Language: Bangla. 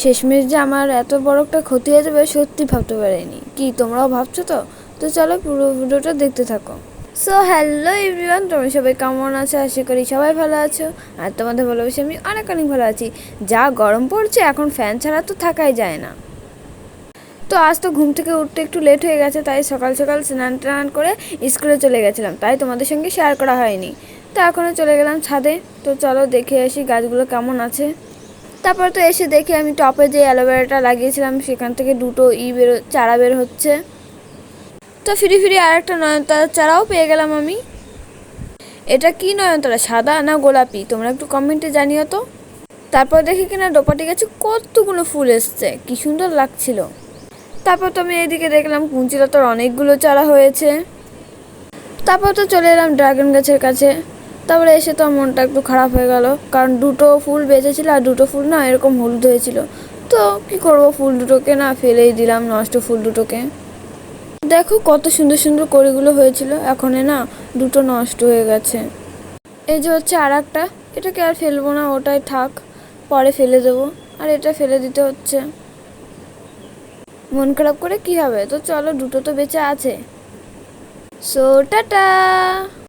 শেষমেশ যে আমার এত বড় একটা ক্ষতি হয়ে যাবে সত্যি ভাবতে পারিনি। কি তোমরাও ভাবছো তো? তো চলো পুরো ভিডিওটা দেখতে থাকো। সো হ্যালো এভরিওয়ান, তোমরা সবাই কেমন আছো? আশা করি সবাই ভালো আছো। আর তোমাদের ভালোবাসি আমি অনেক অনেক ভালো আছি। যা গরম পড়ছে এখন, ফ্যান ছাড়া তো থাকাই যায় না। তো আজ তো ঘুম থেকে উঠতে একটু লেট হয়ে গেছে, তাই সকাল সকাল স্নান টান করে স্কুলে চলে গেছিলাম, তাই তোমাদের সঙ্গে শেয়ার করা হয়নি। তো এখনও চলে গেলাম ছাদে। তো চলো দেখে আসি গাছগুলো কেমন আছে। তারপর তো এসে দেখি আমি টপে যে অ্যালোভেরাটা লাগিয়েছিলাম সেখান থেকে দুটো চারা বের হচ্ছে। তো ফিরি ফিরি আর একটা নয়নতারার চারাও পেয়ে গেলাম আমি। এটা কি নয়নতারা, সাদা না গোলাপি? তোমরা একটু কমেন্টে জানিও তো। তারপর দেখি কিনা ডোপাটি গাছে কতগুলো ফুল এসছে, কি সুন্দর লাগছিল। তারপর তো আমি এদিকে দেখলাম কুঞ্চিলতার অনেকগুলো চারা হয়েছে। তারপর তো চলে এলাম ড্রাগন গাছের কাছে। তারপরে এসে তো মনটা একটু খারাপ হয়ে গেল, কারণ দুটো ফুল বেঁচেছিল আর দুটো ফুল না এরকম হলুদ হয়েছিল। তো কি করব, ফুল দুটোকে না ফেলেই দিলাম, নষ্ট ফুল দুটোকে। দেখো কত সুন্দর সুন্দর কড়িগুলো হয়েছিল, এখন না দুটো নষ্ট হয়ে গেছে। এই যে হচ্ছে আর একটা, এটাকে আর ফেলবো না, ওটাই থাক, পরে ফেলে দেবো। আর এটা ফেলে দিতে হচ্ছে, মন খারাপ করে কি হবে। তো চলো, দুটো তো বেঁচে আছে। So tata.